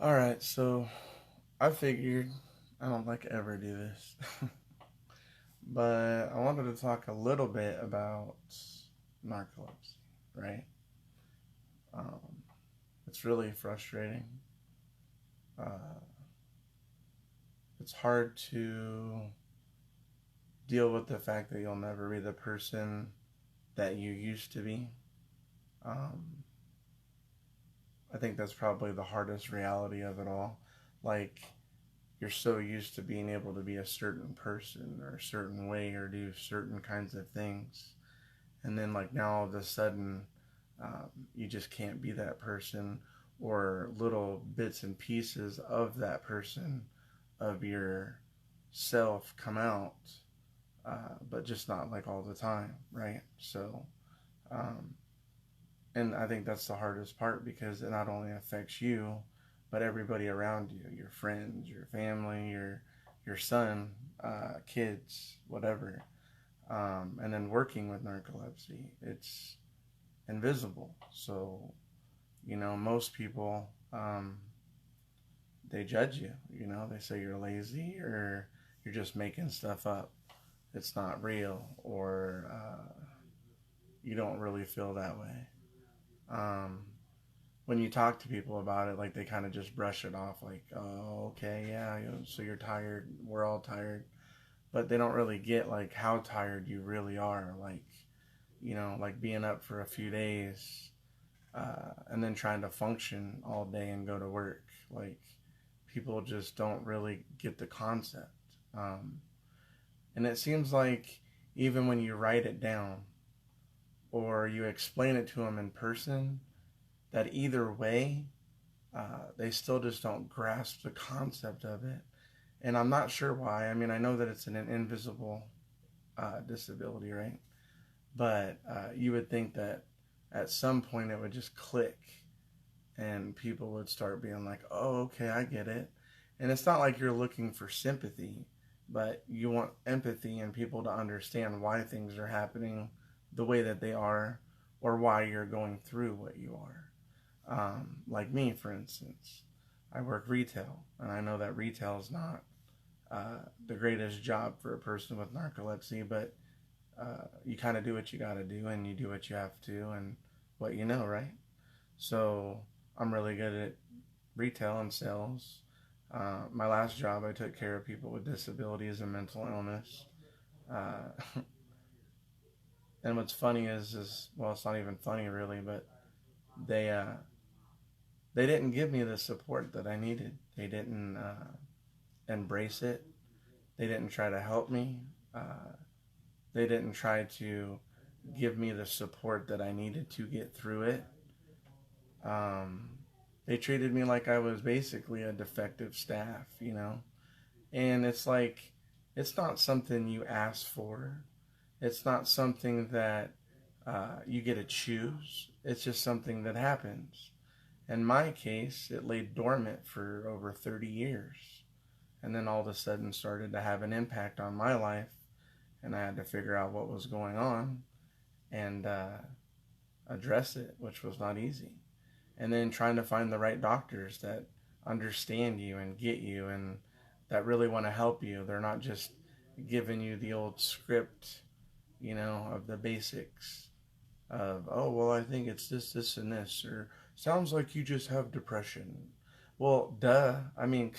Alright, so I figured I don't like ever do this, but I wanted to talk a little bit about narcolepsy, right? Um, it's really frustrating. Uh, it's hard to deal with the fact that you'll never be the person that you used to be. Um, I think that's probably the hardest reality of it all. Like, you're so used to being able to be a certain person or a certain way or do certain kinds of things, and then like now all of a sudden you just can't be that person, or little bits and pieces of that person of your self come out, but just not like all the time, right? Um, and I think that's the hardest part, because it not only affects you but everybody around you, your friends, your family, your son, kids, whatever. And then working with narcolepsy, it's invisible. So, most people, they judge you. They say you're lazy, or you're just making stuff up. It's not real, or you don't really feel that way. Um, when you talk to people about it, like, they kind of just brush it off, like, oh, okay, yeah, so you're tired. We're all tired. But they don't really get like how tired you really are. Like, like being up for a few days, and then trying to function all day and go to work. Like, people just don't really get the concept. Um, and it seems like even when you write it down or you explain it to them in person, that either way, they still just don't grasp the concept of it. And I'm not sure why. I mean, I know that it's an invisible disability, right? But you would think that at some point it would just click, and people would start being like, oh, okay, I get it. And it's not like you're looking for sympathy, but you want empathy and people to understand why things are happening the way that they are, or why you're going through what you are. Like me, for instance, I work retail, and I know that retail is not the greatest job for a person with narcolepsy, but you kind of do what you got to do, and you do what you have to, and what you know, right? So I'm really good at retail and sales. My last job, I took care of people with disabilities and mental illness. Uh, and what's funny is, well, it's not even funny really, but they uh, they didn't give me the support that I needed. They didn't embrace it. They didn't try to help me. Uh, they didn't try to give me the support that I needed to get through it. Um, they treated me like I was basically a defective staff. And it's like, it's not something you ask for. It's not something that you get to choose. It's just something that happens. In my case, it lay dormant for over 30 years. And then all of a sudden started to have an impact on my life. And I had to figure out what was going on, and address it, which was not easy. And then trying to find the right doctors that understand you and get you, and that really want to help you. They're not just giving you the old script, of the basics of, oh, well, I think it's this, this, and this, or sounds like you just have depression. Well, duh. I mean,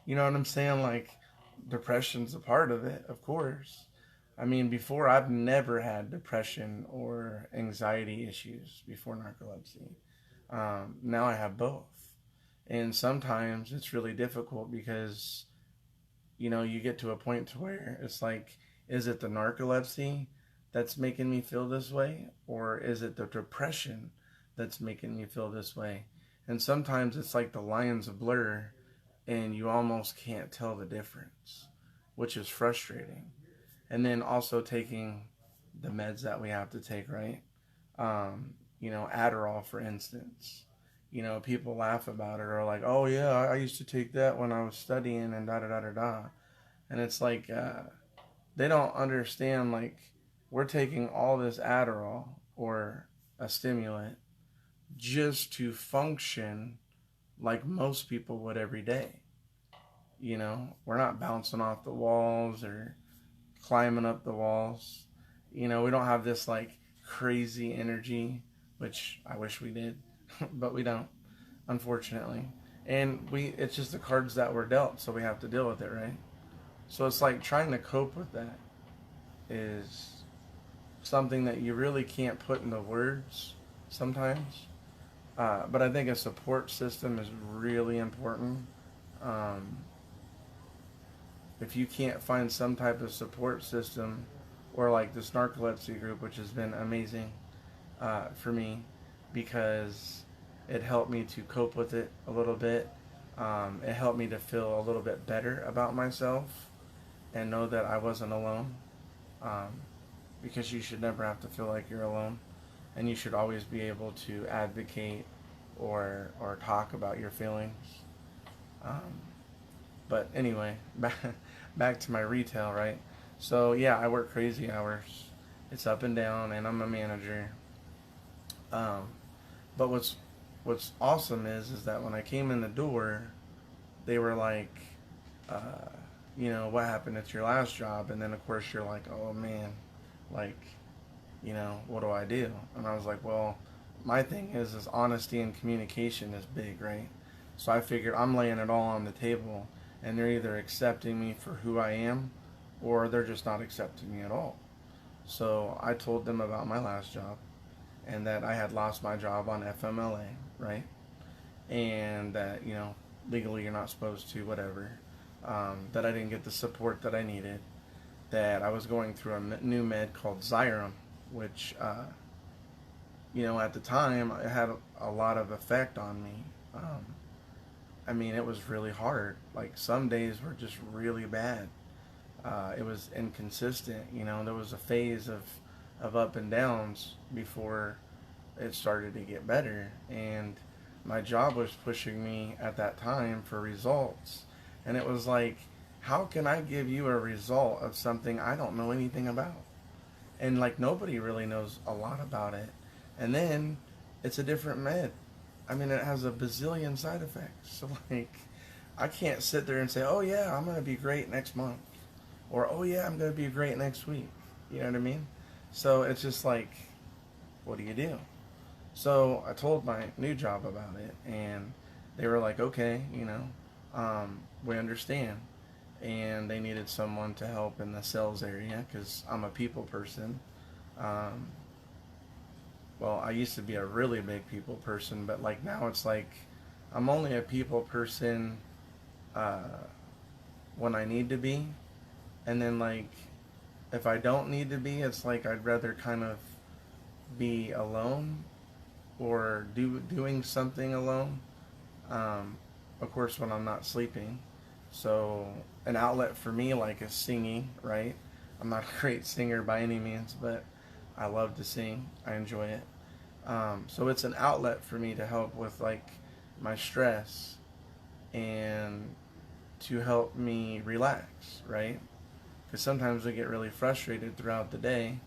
you know what I'm saying? Like, depression's a part of it, of course. I mean, before, I've never had depression or anxiety issues before narcolepsy. Now I have both. And sometimes it's really difficult, because, you get to a point to where it's like, is it the narcolepsy that's making me feel this way? Or is it the depression that's making me feel this way? And sometimes it's like the lines blur, and you almost can't tell the difference, which is frustrating. And then also taking the meds that we have to take, right? Adderall, for instance. People laugh about it, or like, oh yeah, I used to take that when I was studying, and da da da da da. And it's like, they don't understand, like, we're taking all this Adderall, or a stimulant, just to function like most people would every day. You know, we're not bouncing off the walls or climbing up the walls. You know, we don't have this like crazy energy, which I wish we did, but we don't, unfortunately. And it's just the cards that were dealt, so we have to deal with it, right? So it's like trying to cope with that is something that you really can't put into words sometimes. But I think a support system is really important. Um, if you can't find some type of support system, or like this narcolepsy group, which has been amazing for me because it helped me to cope with it a little bit. It helped me to feel a little bit better about myself and know that I wasn't alone. Um, because you should never have to feel like you're alone, and you should always be able to advocate or talk about your feelings. Um, but anyway, back to my retail, right? So yeah, I work crazy hours. It's up and down, and I'm a manager. Um, but what's awesome is that when I came in the door, they were like, uh, you know, what happened at your last job? And then of course you're like, oh man, like, you know, what do I do? And I was like, well, my thing is honesty and communication is big, right? So I figured I'm laying it all on the table, and they're either accepting me for who I am, or they're just not accepting me at all. So I told them about my last job, and that I had lost my job on FMLA, right? And that, you know, legally you're not supposed to, whatever. That I didn't get the support that I needed. That I was going through a new med called Xyrem, which, you know, at the time it had a lot of effect on me. I mean, it was really hard. Like some days were just really bad. It was inconsistent. You know, there was a phase of up and downs before it started to get better. And my job was pushing me at that time for results. And it was like, how can I give you a result of something I don't know anything about? And like nobody really knows a lot about it. And then it's a different med. I mean, it has a bazillion side effects. So like, I can't sit there and say, oh yeah, I'm gonna be great next month, or oh yeah, I'm gonna be great next week. You know what I mean? So it's just like, what do you do? So I told my new job about it, and they were like, okay, you know, we understand. And they needed someone to help in the sales area because I'm a people person. Um, well, I used to be a really big people person, but like now it's like I'm only a people person uh, when I need to be, and then like if I don't need to be, it's like I'd rather kind of be alone or doing something alone. Um, of course, when I'm not sleeping. So an outlet for me like is singing, right? I'm not a great singer by any means, but I love to sing. I enjoy it. So it's an outlet for me to help with like my stress and to help me relax, right? Because sometimes we get really frustrated throughout the day,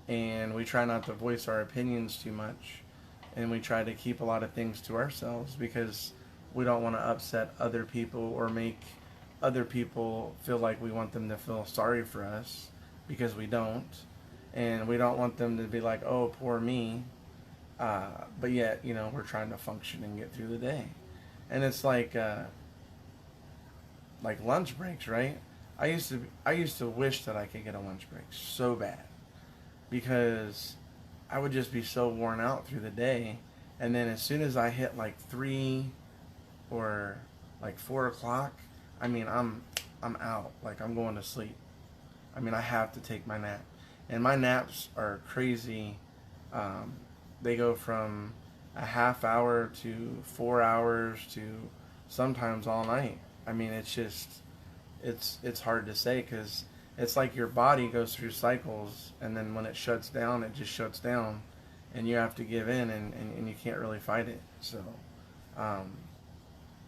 and we try not to voice our opinions too much, and we try to keep a lot of things to ourselves because we don't want to upset other people or make other people feel like we want them to feel sorry for us, because we don't. And we don't want them to be like, oh, poor me. But yet, you know, we're trying to function and get through the day. And it's like lunch breaks, right? I used to wish that I could get a lunch break so bad, because I would just be so worn out through the day, and then as soon as I hit like 3 or like 4 o'clock, I mean I'm out. Like I'm going to sleep. I mean I have to take my nap, and my naps are crazy. Um, they go from a half hour to 4 hours to sometimes all night. I mean it's just it's hard to say because it's like your body goes through cycles, and then when it shuts down, it just shuts down, and you have to give in, and you can't really fight it. So um,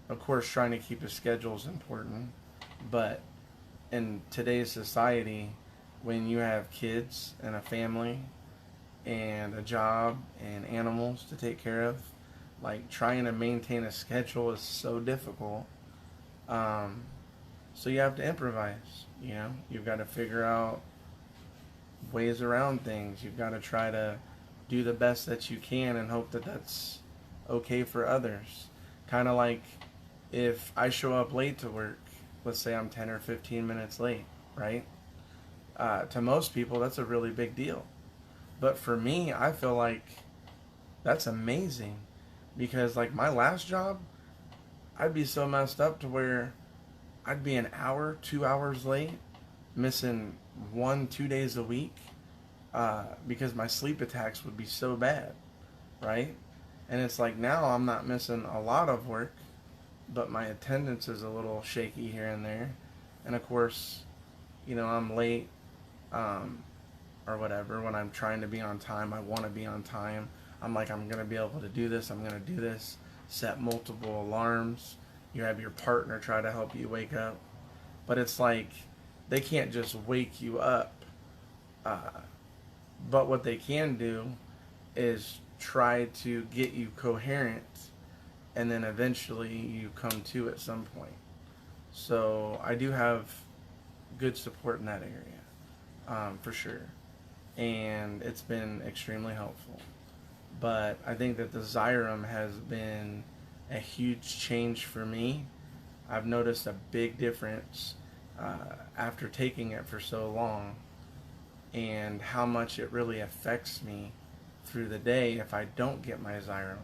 of course trying to keep a schedule is important, but in today's society, when you have kids and a family and a job and animals to take care of, Like, trying to maintain a schedule is so difficult. Um, so you have to improvise, you know? You've got to figure out ways around things. You've got to try to do the best that you can and hope that that's okay for others. Kind of like if I show up late to work, let's say I'm 10 or 15 minutes late, right? To most people, that's a really big deal. But for me, I feel like that's amazing because, like, my last job, I'd be so messed up to where I'd be an hour, 2 hours late, missing 1, 2 days a week because my sleep attacks would be so bad, right? And it's like now I'm not missing a lot of work, but my attendance is a little shaky here and there. And of course, you know, I'm late um, or whatever. When I'm trying to be on time, I want to be on time. I'm like, I'm going to be able to do this. I'm going to do this. Set multiple alarms. You have your partner try to help you wake up. But it's like they can't just wake you up. Uh, but what they can do is try to get you coherent, and then eventually you come to at some point. So I do have good support in that area, for sure. And it's been extremely helpful. But I think that the Xyrem has been a huge change for me. I've noticed a big difference after taking it for so long, and how much it really affects me through the day if I don't get my Xyrem.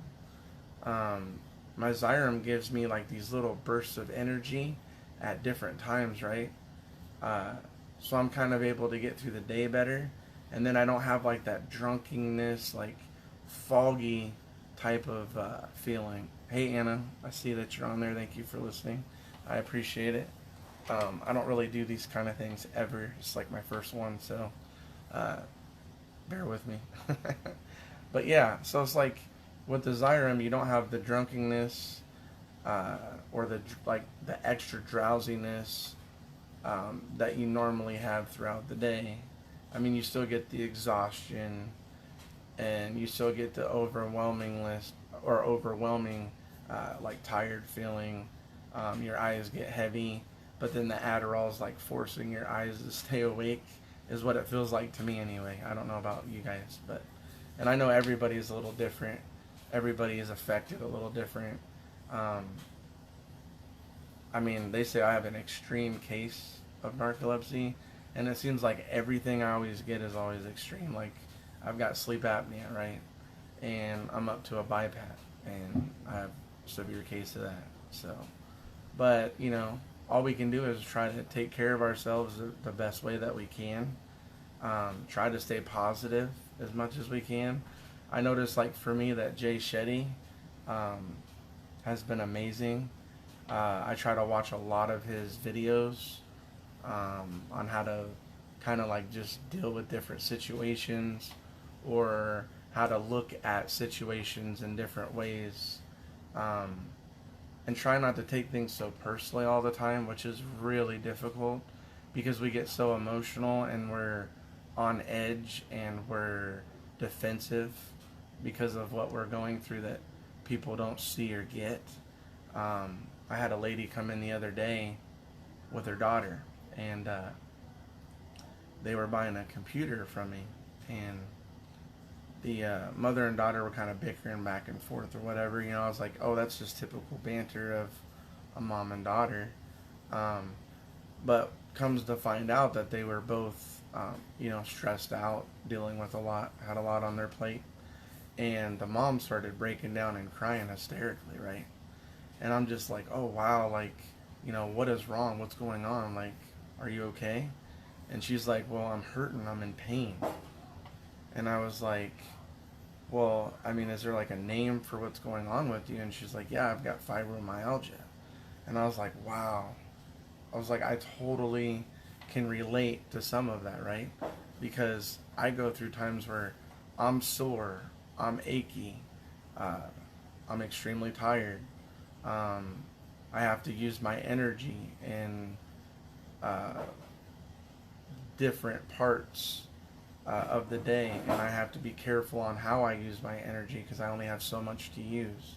My Xyrem gives me like these little bursts of energy at different times, right? So I'm kind of able to get through the day better, and then I don't have like that drunkenness, like foggy type of feeling. Hey Anna, I see that you're on there. Thank you for listening. I appreciate it. I don't really do these kind of things ever. It's like my first one, so bear with me. But yeah, so it's like with the Xyrem, you don't have the drunkenness or the extra drowsiness that you normally have throughout the day. I mean, you still get the exhaustion, and you still get the overwhelming like tired feeling. Your eyes get heavy, but then the Adderall is like forcing your eyes to stay awake, is what it feels like to me anyway. I don't know about you guys, and I know everybody is a little different. Everybody is affected a little different. I mean, they say I have an extreme case of narcolepsy, and it seems like everything I always get is always extreme. Like, I've got sleep apnea, right? And I'm up to a BiPAP, and I have a severe case of that. So, but, you know, all we can do is try to take care of ourselves the best way that we can. Try to stay positive as much as we can. I noticed, like, for me, that Jay Shetty has been amazing. I try to watch a lot of his videos on how to kind of like just deal with different situations, or how to look at situations in different ways, and try not to take things so personally all the time, which is really difficult because we get so emotional and we're on edge and we're defensive because of what we're going through that people don't see or get. I had a lady come in the other day with her daughter, and they were buying a computer from me, and the mother and daughter were kind of bickering back and forth or whatever. You know, I was like, oh, that's just typical banter of a mom and daughter. But comes to find out that they were both, you know, stressed out, dealing with a lot, had a lot on their plate. And the mom started breaking down and crying hysterically, right? And I'm just like, oh, wow, like, you know, what is wrong? What's going on? Like, are you okay? And she's like, well, I'm hurting. I'm in pain. And I was like, well, I mean, is there like a name for what's going on with you? And she's like, yeah, I've got fibromyalgia. And I was like, wow. I was like, I totally can relate to some of that, right? Because I go through times where I'm sore, I'm achy, I'm extremely tired. I have to use my energy in different parts of the day, and I have to be careful on how I use my energy because I only have so much to use.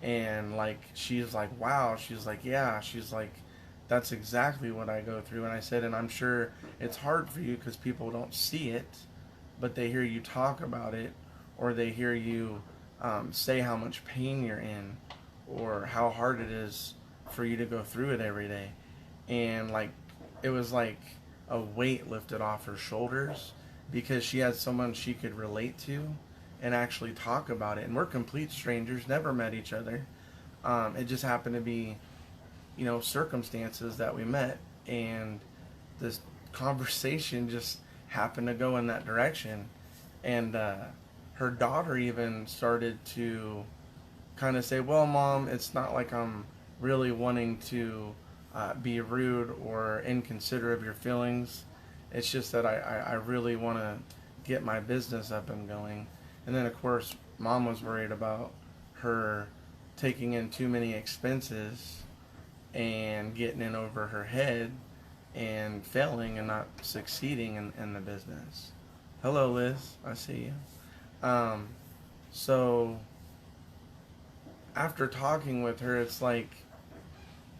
And like, she's like, wow. She's like, yeah. She's like, that's exactly what I go through. And I said, and I'm sure it's hard for you because people don't see it, but they hear you talk about it, or they hear you say how much pain you're in, or how hard it is for you to go through it every day. And like, it was like a weight lifted off her shoulders because she had someone she could relate to and actually talk about it. And we're complete strangers, never met each other. It just happened to be, circumstances that we met, and this conversation just happened to go in that direction. And her daughter even started to kind of say, well, Mom, it's not like I'm really wanting to be rude or inconsiderate of your feelings. It's just that I really want to get my business up and going. And then, of course, Mom was worried about her taking in too many expenses and getting in over her head and failing and not succeeding in the business. Hello, Liz. I see you. So after talking with her, it's like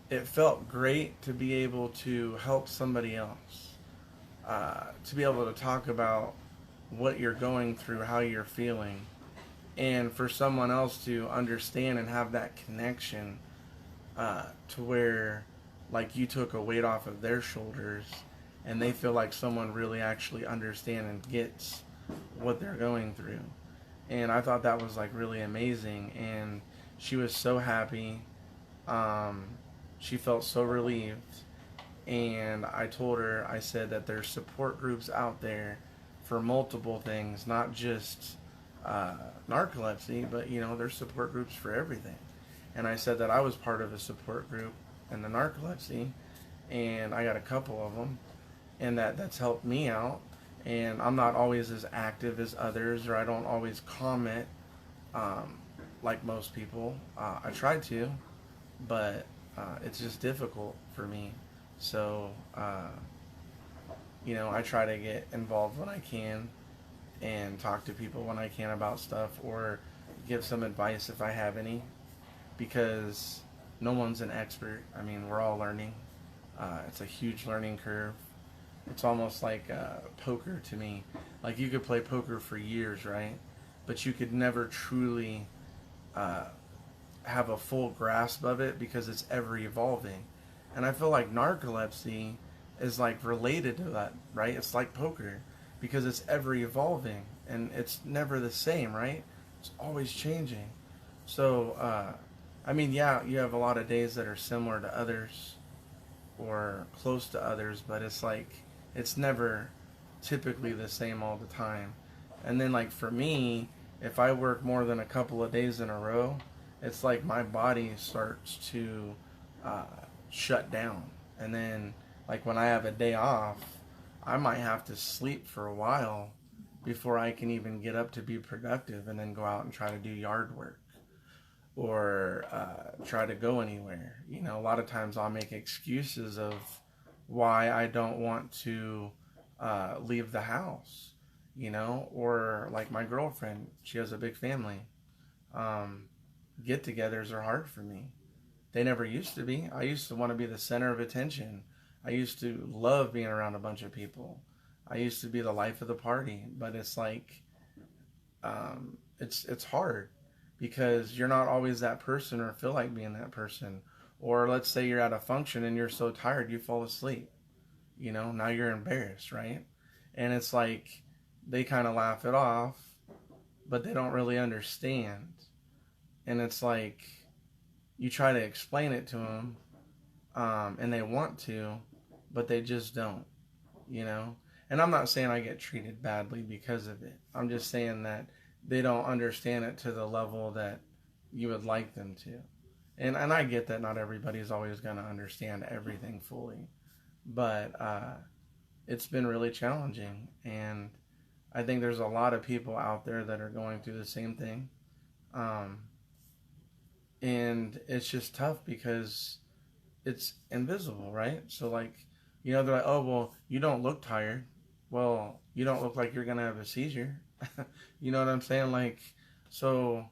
it felt great to be able to help somebody else, to be able to talk about what you're going through, how you're feeling, and for someone else to understand and have that connection to where, like, you took a weight off of their shoulders and they feel like someone really actually understands and gets what they're going through. And I thought that was like really amazing, and she was so happy. She felt so relieved. And I told her, I said that there's support groups out there for multiple things, not just narcolepsy, but there's support groups for everything. And I said that I was part of a support group in the narcolepsy, and I got a couple of them, and that's helped me out. And I'm not always as active as others, or I don't always comment like most people. I try to, but it's just difficult for me. So, I try to get involved when I can and talk to people when I can about stuff, or give some advice if I have any, because no one's an expert. I mean, we're all learning. It's a huge learning curve. It's almost like poker to me. Like, you could play poker for years, right? But you could never truly have a full grasp of it because it's ever evolving. And I feel like narcolepsy is like related to that, right? It's like poker because it's ever evolving and it's never the same, right? It's always changing. So, yeah, you have a lot of days that are similar to others or close to others, but it's like, it's never typically the same all the time. And then, like, for me, if I work more than a couple of days in a row, it's like my body starts to uh, shut down. And then, like, when I have a day off, I might have to sleep for a while before I can even get up to be productive and then go out and try to do yard work or try to go anywhere. A lot of times I'll make excuses of why I don't want to leave the house, or like my girlfriend, she has a big family. Get-togethers are hard for me. They never used to be. I used to want to be the center of attention. I used to love being around a bunch of people. I used to be the life of the party, but it's like, it's hard because you're not always that person or feel like being that person. Or let's say you're at a function and you're so tired you fall asleep. Now you're embarrassed, right? And it's like they kind of laugh it off, but they don't really understand. And it's like you try to explain it to them, and they want to, but they just don't, And I'm not saying I get treated badly because of it. I'm just saying that they don't understand it to the level that you would like them to. And I get that not everybody's always going to understand everything fully. But it's been really challenging. And I think there's a lot of people out there that are going through the same thing. And it's just tough because it's invisible, right? So, like, they're like, oh, well, you don't look tired. Well, you don't look like you're going to have a seizure. You know what I'm saying? Like, so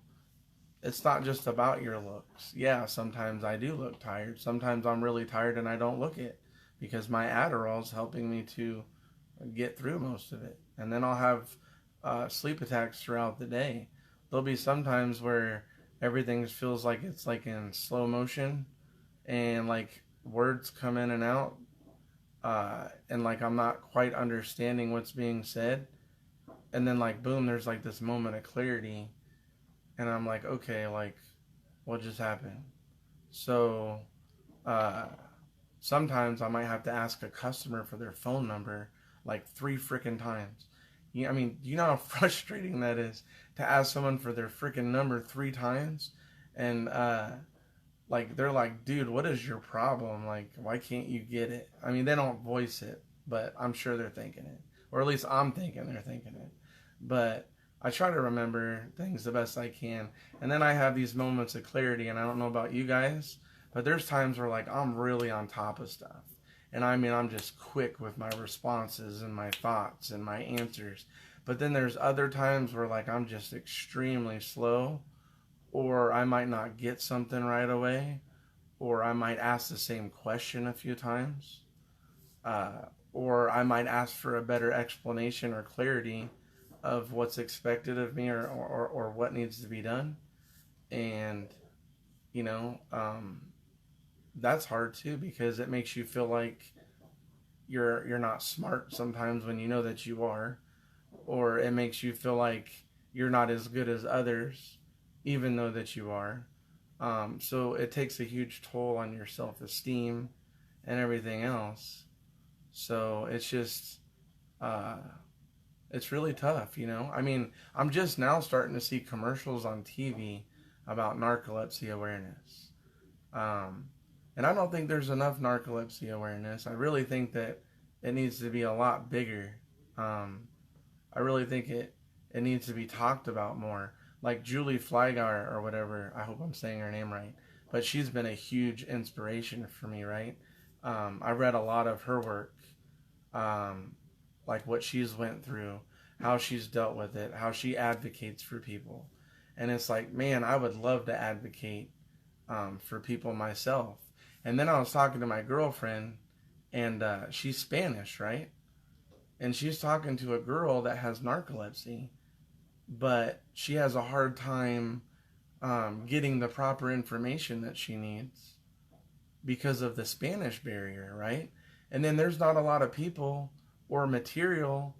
it's not just about your looks. Yeah, sometimes I do look tired. Sometimes I'm really tired and I don't look it because my Adderall's helping me to get through most of it. And then I'll have sleep attacks throughout the day. There'll be some times where everything feels like it's like in slow motion and like words come in and out, and like I'm not quite understanding what's being said. And then like boom, there's like this moment of clarity, and I'm like, okay, like what just happened? So uh, sometimes I might have to ask a customer for their phone number like 3 freaking times. I mean, you know how frustrating that is to ask someone for their freaking number 3 times, and like they're like, dude, what is your problem? Like, why can't you get it? I mean, they don't voice it, but I'm sure they're thinking it, or at least I'm thinking they're thinking it. But I try to remember things the best I can, and then I have these moments of clarity. And I don't know about you guys, but there's times where like I'm really on top of stuff, and I mean I'm just quick with my responses and my thoughts and my answers. But then there's other times where like I'm just extremely slow, or I might not get something right away, or I might ask the same question a few times, or I might ask for a better explanation or clarity of what's expected of me, or what needs to be done. And, you know, that's hard too because it makes you feel like you're not smart sometimes when you know that you are, or it makes you feel like you're not as good as others even though that you are. So it takes a huge toll on your self-esteem and everything else. So it's just, uh, it's really tough, you know? I mean, I'm just now starting to see commercials on TV about narcolepsy awareness. Um, and I don't think there's enough narcolepsy awareness. I really think that it needs to be a lot bigger. Um, I really think it needs to be talked about more. Like Julie Flygar or whatever, I hope I'm saying her name right, but she's been a huge inspiration for me, right? I read a lot of her work, um, like what she's went through, how she's dealt with it, how she advocates for people. And it's like, man, I would love to advocate for people myself. And then I was talking to my girlfriend, and she's Spanish, right? And she's talking to a girl that has narcolepsy, but she has a hard time getting the proper information that she needs because of the Spanish barrier, right? And then there's not a lot of people or material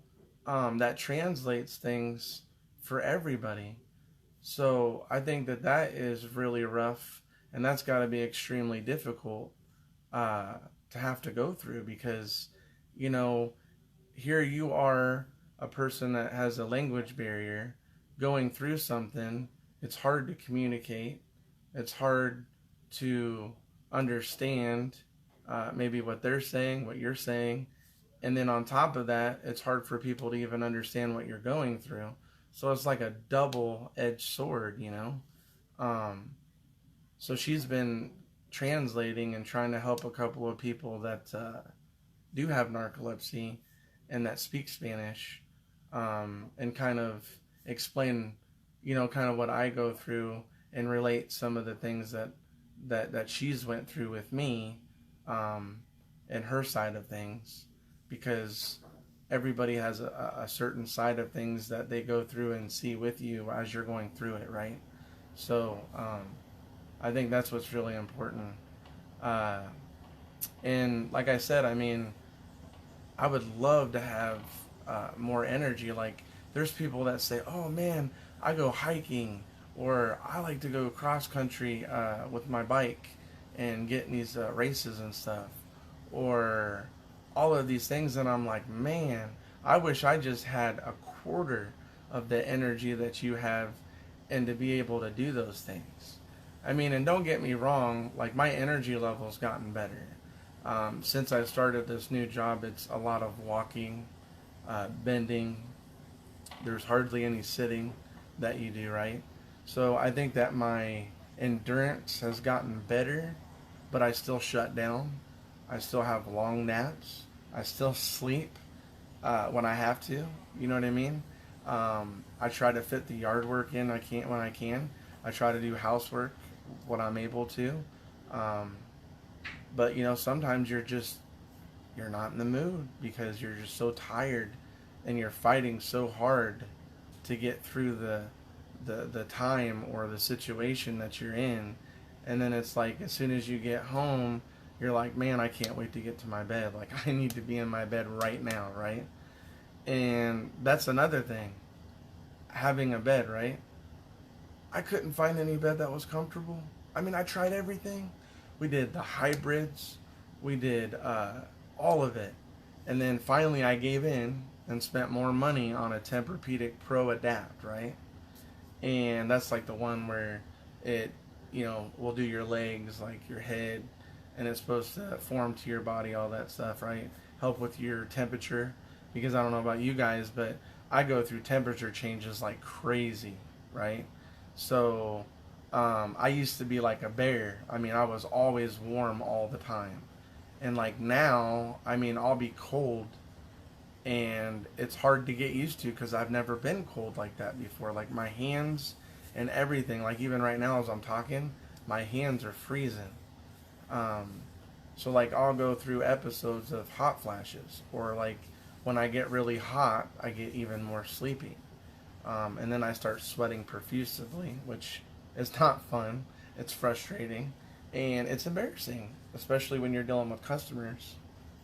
that translates things for everybody. So I think that that is really rough, and that's got to be extremely difficult uh, to have to go through because, you know, here you are, a person that has a language barrier, going through something. It's hard to communicate. It's hard to understand maybe what they're saying, what you're saying. And then on top of that, it's hard for people to even understand what you're going through. So it's like a double-edged sword, you know? Um, so she's been translating and trying to help a couple of people that do have narcolepsy and that speak Spanish, and kind of explain, you know, kind of what I go through and relate some of the things that she's went through with me, and her side of things, because everybody has a certain side of things that they go through and see with you as you're going through it, right? So I think that's what's really important. Uh, and like I said, I mean, I would love to have more energy. Like, there's people that say, "Oh man, I go hiking," or "I like to go cross country with my bike and get in these races and stuff," or all of these things. And I'm like, man, I wish I just had a quarter of the energy that you have, and to be able to do those things. I mean, and don't get me wrong, like my energy level's gotten better. Since I started this new job, it's a lot of walking, bending. There's hardly any sitting that you do, right? So I think that my endurance has gotten better, but I still shut down. I still have long naps. I still sleep when I have to. You know what I mean? I try to fit the yard work in I can't when I can. I try to do housework when I'm able to. Um, but sometimes you're not in the mood because you're just so tired and you're fighting so hard to get through the time or the situation that you're in. And then it's like as soon as you get home, you're like, man, I can't wait to get to my bed. Like, I need to be in my bed right now, right? And that's another thing. Having a bed, right? I couldn't find any bed that was comfortable. I mean, I tried everything. We did the hybrids. We did all of it. And then finally I gave in and spent more money on a Tempur-Pedic Pro Adapt, right? And that's like the one where it, will do your legs, like your head, and it's supposed to form to your body, all that stuff, right? Help with your temperature. Because I don't know about you guys, but I go through temperature changes like crazy, right? So I used to be like a bear. I mean, I was always warm all the time. And like now, I mean, I'll be cold and it's hard to get used to because I've never been cold like that before. Like my hands and everything, like even right now as I'm talking, my hands are freezing. Um, so like I'll go through episodes of hot flashes, or like when I get really hot, I get even more sleepy. And then I start sweating profusely, which is not fun. It's frustrating and it's embarrassing, especially when you're dealing with customers.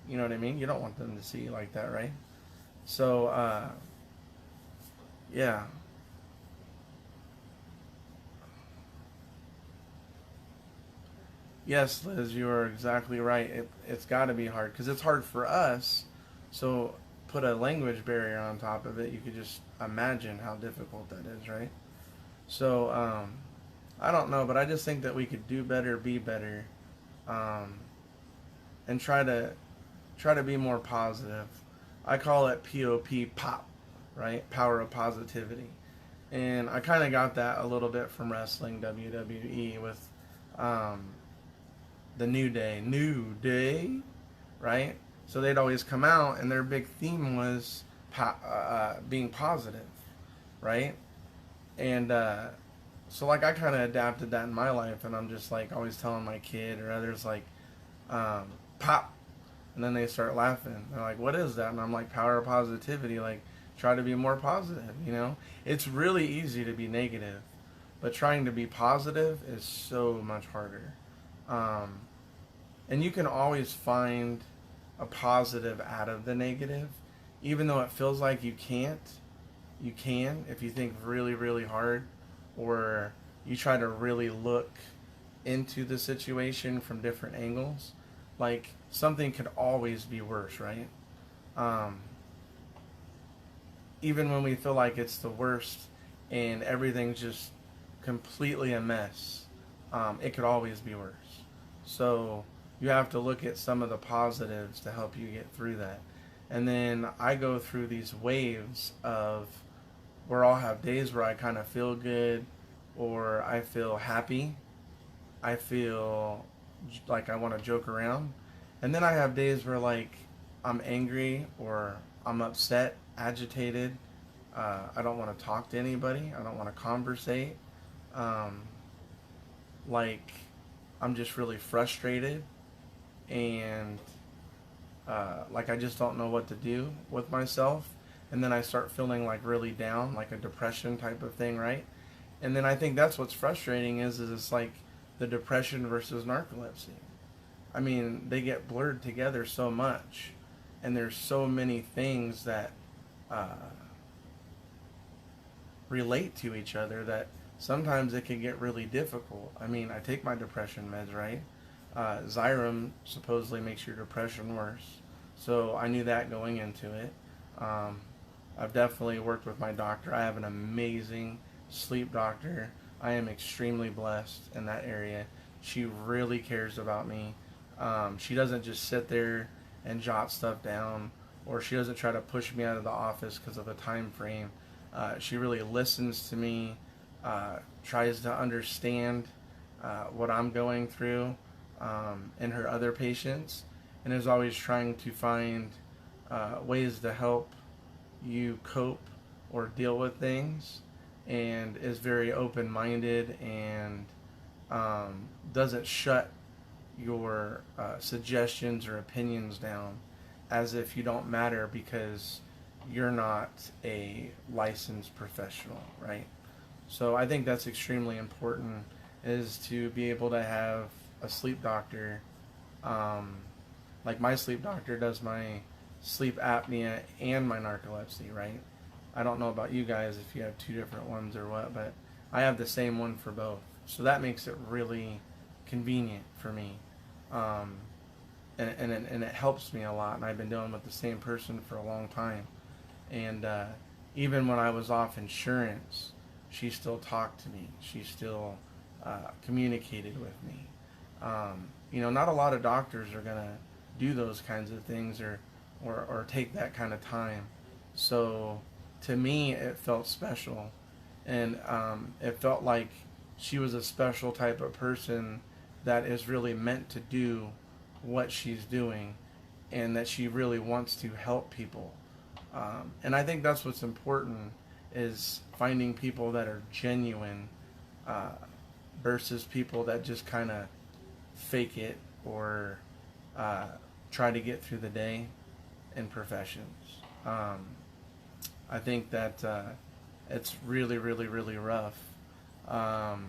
You know what I mean? You don't want them to see you like that, right? So, yeah. Yes, Liz, you are exactly right. It's got to be hard because it's hard for us. So, put a language barrier on top of it. You could just imagine how difficult that is, right? So, I don't know, but I just think that we could do better, be better, um, and try to be more positive. I call it POP, pop, right? Power of positivity. And I kind of got that a little bit from wrestling, WWE, with um, the New Day, right? So they'd always come out, and their big theme was being positive, right? And so, like, I kind of adapted that in my life, and I'm just like always telling my kid or others, like, um, pop, and then they start laughing. They're like, "What is that?" And I'm like, "Power of positivity. Like, try to be more positive." It's really easy to be negative, but trying to be positive is so much harder. Um, and you can always find a positive out of the negative, even though it feels like you can't. You can if you think really, really hard, or you try to really look into the situation from different angles. Like something could always be worse, right? Um, Even when we feel like it's the worst and everything's just completely a mess, it could always be worse. So you have to look at some of the positives to help you get through that. And then I go through these waves of where I'll have days where I kind of feel good or I feel happy. I feel like I want to joke around. And then I have days where like I'm angry or I'm upset, agitated. I don't want to talk to anybody. I don't want to conversate. Um, like I'm just really frustrated and like I just don't know what to do with myself. And then I start feeling like really down, like a depression type of thing, right? And then I think that's what's frustrating is it's like the depression versus narcolepsy. I mean, they get blurred together so much, and there's so many things that uh, relate to each other that sometimes it can get really difficult. I mean, I take my depression meds, right? Xyrem supposedly makes your depression worse, so I knew that going into it. Um, I've definitely worked with my doctor. I have an amazing sleep doctor. I am extremely blessed in that area. She really cares about me. She doesn't just sit there and jot stuff down, or she doesn't try to push me out of the office because of a time frame. She really listens to me, tries to understand what I'm going through and her other patients, and is always trying to find ways to help you cope or deal with things. and is very open-minded and doesn't shut your suggestions or opinions down as if you don't matter because you're not a licensed professional, right? So I think that's extremely important, is to be able to have a sleep doctor. Um, like my sleep doctor does my sleep apnea and my narcolepsy, right? I don't know about you guys if you have two different ones or what, but I have the same one for both. So that makes it really convenient for me. Um, and it helps me a lot. And I've been dealing with the same person for a long time. And even when I was off insurance, she still talked to me. She still communicated with me. Not a lot of doctors are going to do those kinds of things or take that kind of time. So to me, it felt special. And it felt like she was a special type of person that is really meant to do what she's doing, and that she really wants to help people. And I think that's what's important, is finding people that are genuine uh, versus people that just kind of fake it or uh, try to get through the day in professions. I think that it's really, really, really rough. Um,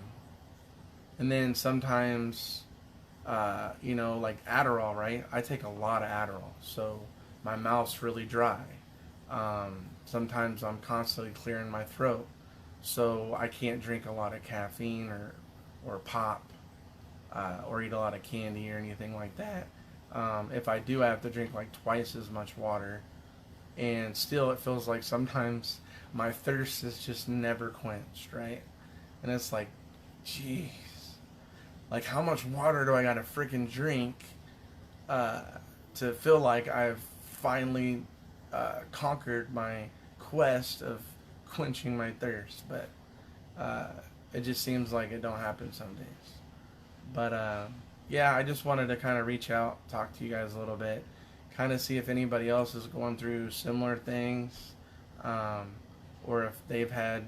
and then sometimes, like Adderall, right? I take a lot of Adderall, so my mouth's really dry. Sometimes I'm constantly clearing my throat, so I can't drink a lot of caffeine or pop or eat a lot of candy or anything like that. If I do, I have to drink like twice as much water, and still it feels like sometimes my thirst is just never quenched, right? And it's like, jeez, like how much water do I gotta freaking drink uh, to feel like I've finally conquered my quest of quenching my thirst? But uh, it just seems like it don't happen some days. But yeah, I just wanted to kind of reach out, talk to you guys a little bit, kind of see if anybody else is going through similar things, um, or if they've had,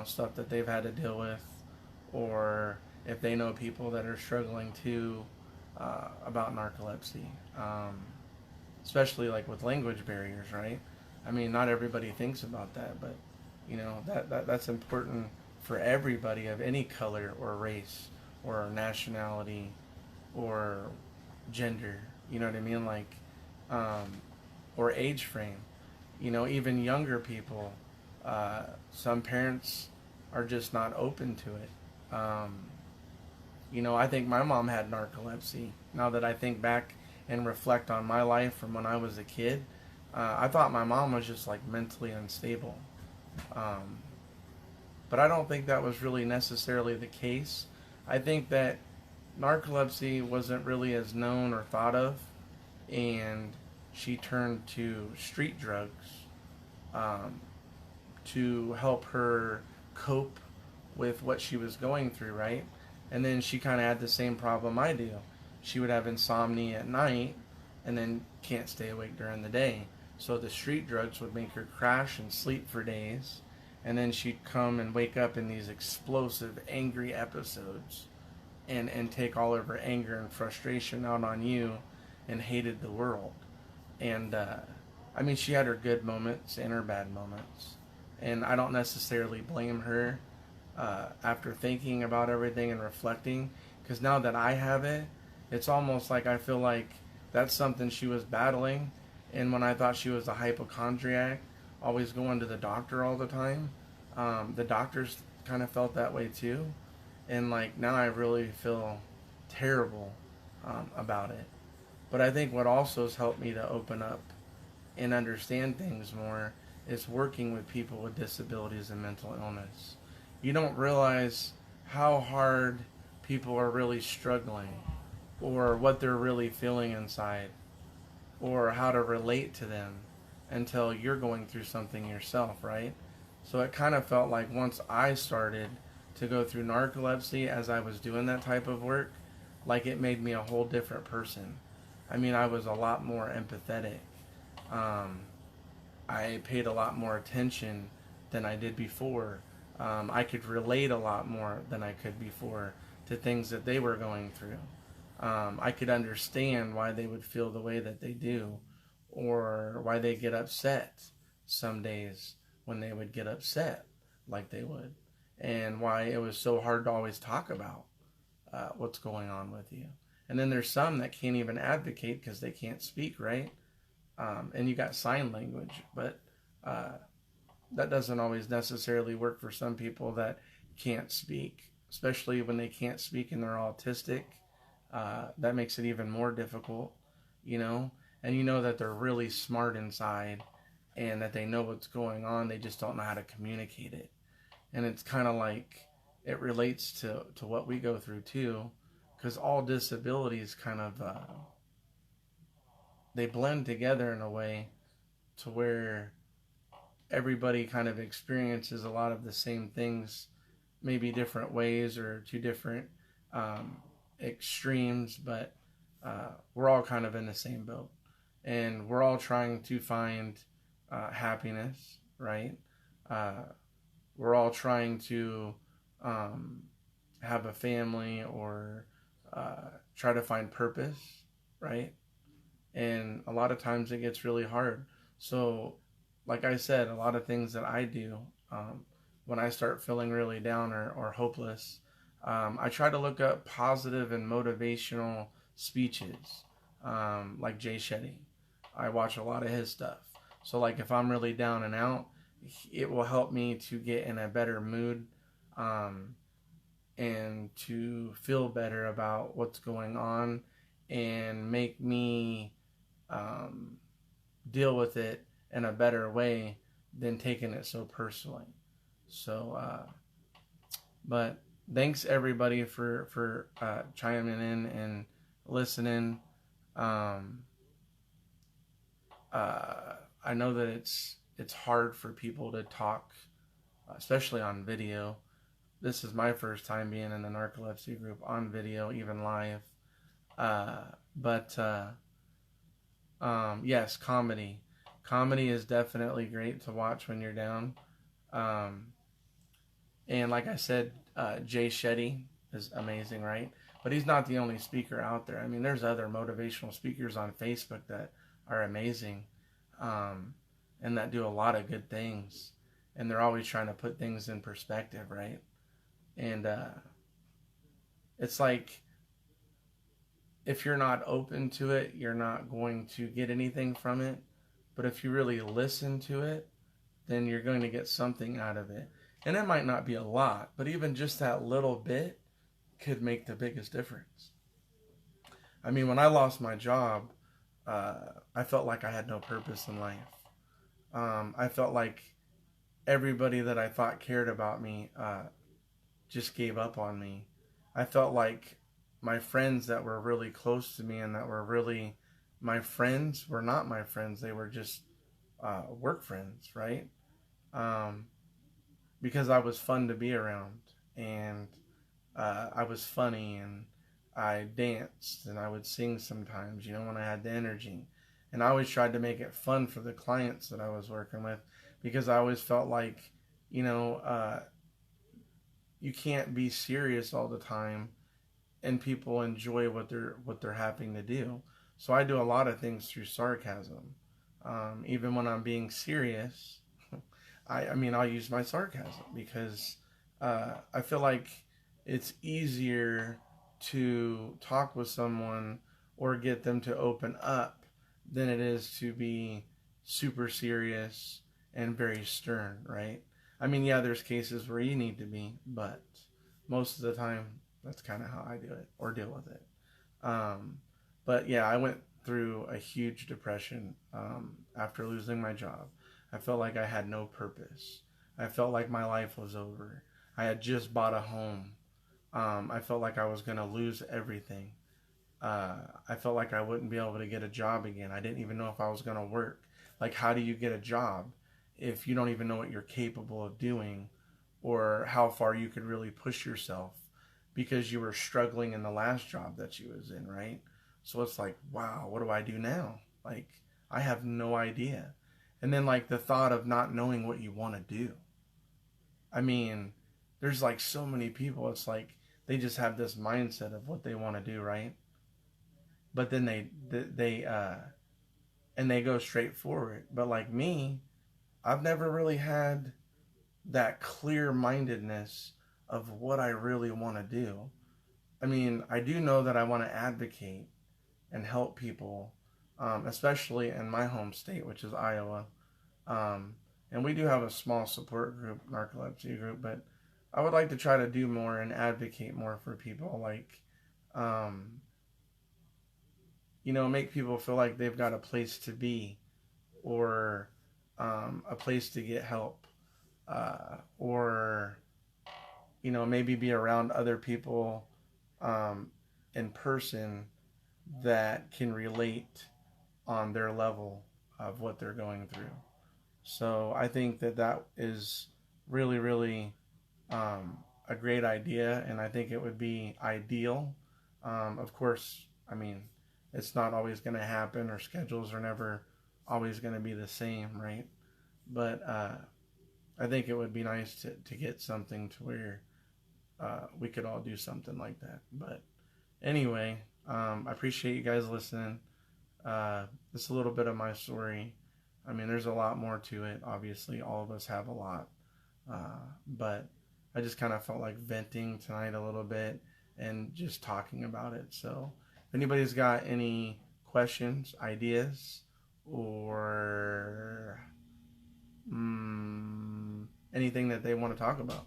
stuff that they've had to deal with, or if they know people that are struggling too about narcolepsy, especially like with language barriers, right? I mean, not everybody thinks about that, but that's important for everybody of any color or race or nationality or gender. You know what I mean? Like, or age frame. Even younger people. Some parents are just not open to it. I think my mom had narcolepsy. Now that I think back and reflect on my life from when I was a kid, I thought my mom was just like mentally unstable. Um, but I don't think that was really necessarily the case. I think that narcolepsy wasn't really as known or thought of, and she turned to street drugs um, to help her cope with what she was going through, right? And then she kind of had the same problem I do. She would have insomnia at night and then can't stay awake during the day. So the street drugs would make her crash and sleep for days. And then she'd come and wake up in these explosive, angry episodes and take all of her anger and frustration out on you and hated the world. And I mean, she had her good moments and her bad moments. And I don't necessarily blame her after thinking about everything and reflecting, because now that I have it, it's almost like I feel like that's something she was battling. And when I thought she was a hypochondriac, always going to the doctor all the time, the doctors kind of felt that way too. And like now I really feel terrible about it. But I think what also has helped me to open up and understand things more is working with people with disabilities and mental illness. You don't realize how hard people are really struggling, or what they're really feeling inside, or how to relate to them until you're going through something yourself, right? So it kind of felt like once I started to go through narcolepsy as I was doing that type of work, like it made me a whole different person. I mean, I was a lot more empathetic. I paid a lot more attention than I did before I could relate a lot more than I could before to things that they were going through. I could understand why they would feel the way that they do, or why they get upset some days when they would get upset like they would, and why it was so hard to always talk about what's going on with you. And then there's some that can't even advocate because they can't speak, right? And you got sign language, but uh, that doesn't always necessarily work for some people that can't speak, especially when they can't speak and they're autistic. That makes it even more difficult, you know? And you know that they're really smart inside and that they know what's going on, they just don't know how to communicate it. And it's kind of like it relates to what we go through too, because all disabilities kind of they blend together in a way to where everybody kind of experiences a lot of the same things, maybe different ways or to different um, extremes, but we're all kind of in the same boat. And we're all trying to find happiness, right? Uh, we're all trying to um, have a family or try to find purpose, right? And a lot of times it gets really hard. So, like I said, a lot of things that I do when I start feeling really down or hopeless, I try to look up positive and motivational speeches, like Jay Shetty. I watch a lot of his stuff. So, like, if I'm really down and out, it will help me to get in a better mood um, and to feel better about what's going on and make me um, deal with it in a better way than taking it so personally. So, but thanks everybody for chiming in and listening. Um, I know that it's hard for people to talk, especially on video. This is my first time being in the narcolepsy group on video, even live. But yes, comedy. Comedy is definitely great to watch when you're down. Um, and like I said, Jay Shetty is amazing, right? But he's not the only speaker out there. I mean, there's other motivational speakers on Facebook that are amazing um, and that do a lot of good things. And they're always trying to put things in perspective, right? And it's like if you're not open to it, you're not going to get anything from it. But if you really listen to it, then you're going to get something out of it. And it might not be a lot, but even just that little bit could make the biggest difference. I mean, when I lost my job, I felt like I had no purpose in life. I felt like everybody that I thought cared about me just gave up on me. I felt like my friends that were really close to me and that were really my friends were not my friends. They were just work friends, right? Um, because I was fun to be around and I was funny and I danced and I would sing sometimes, you know, when I had the energy. And I always tried to make it fun for the clients that I was working with because I always felt like, you know, you can't be serious all the time and people enjoy what they're having to do. So I do a lot of things through sarcasm. Even when I'm being serious, I mean, I'll use my sarcasm because I feel like it's easier to talk with someone or get them to open up than it is to be super serious and very stern, right? I mean, yeah, there's cases where you need to be, but most of the time, that's kind of how I do it or deal with it. Um, but yeah, I went through a huge depression after losing my job. I felt like I had no purpose. I felt like my life was over. I had just bought a home. I felt like I was going to lose everything. I felt like I wouldn't be able to get a job again. I didn't even know if I was going to work. Like, how do you get a job if you don't even know what you're capable of doing or how far you could really push yourself because you were struggling in the last job that you was in, right? So it's like, wow, what do I do now? Like, I have no idea. And then like the thought of not knowing what you want to do. I mean, there's like so many people. It's like they just have this mindset of what they want to do, right? But then they and they go straight forward. But like me, I've never really had that clear mindedness of what I really want to do. I mean, I do know that I want to advocate and help people, especially in my home state, which is Iowa. Um, and we do have a small support group, narcolepsy group, but I would like to try to do more and advocate more for people, like, um, make people feel like they've got a place to be, or a place to get help, or maybe be around other people in person that can relate on their level of what they're going through. So I think that that is really, really a great idea, and I think it would be ideal. Of course, I mean, it's not always going to happen, or schedules are never always going to be the same, right? But I think it would be nice to get something to where we could all do something like that. But anyway, I appreciate you guys listening. It's a little bit of my story. I mean, there's a lot more to it. Obviously, all of us have a lot. But I just kind of felt like venting tonight a little bit and just talking about it. So if anybody's got any questions, ideas, or anything that they want to talk about,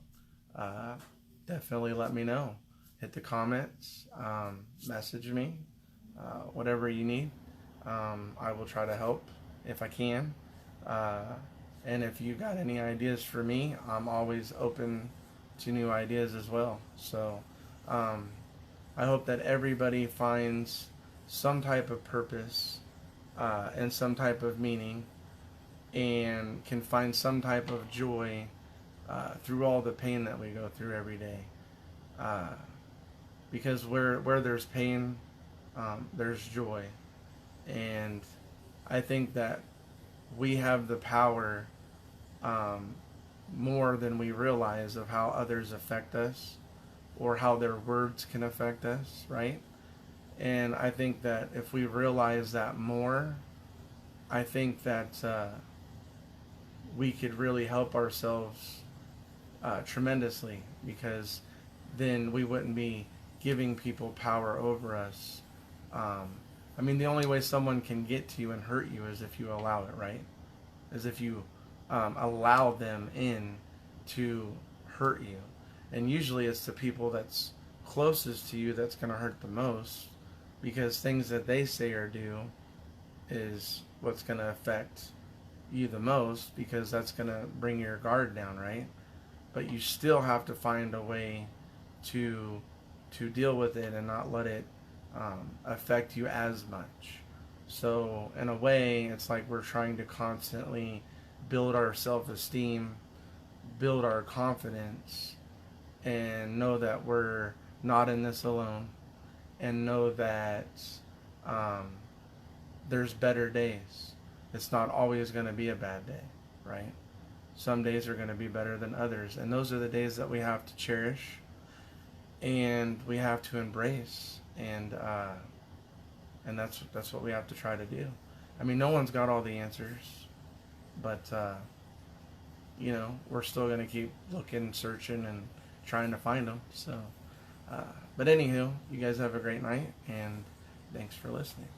definitely let me know. Hit the comments, message me, whatever you need. I will try to help if I can. And if you got any ideas for me, I'm always open to new ideas as well. So I hope that everybody finds some type of purpose and some type of meaning, and can find some type of joy through all the pain that we go through every day. Because where there's pain, there's joy. And I think that we have the power, more than we realize, of how others affect us, or how their words can affect us, right? And I think that if we realize that more, I think that we could really help ourselves tremendously, because then we wouldn't be giving people power over us. I mean, the only way someone can get to you and hurt you is if you allow it, right? Is if you allow them in to hurt you. And usually it's the people that's closest to you that's going to hurt the most, because things that they say or do is what's going to affect you the most, because that's going to bring your guard down, right? But you still have to find a way to deal with it and not let it affect you as much. So in a way, it's like we're trying to constantly build our self-esteem, build our confidence, and know that we're not in this alone, and know that there's better days. It's not always going to be a bad day, right? Some days are going to be better than others, and those are the days that we have to cherish and we have to embrace, and that's what we have to try to do. I mean, no one's got all the answers, but we're still going to keep looking, searching, and trying to find them. So, but anywho, you guys have a great night, and thanks for listening.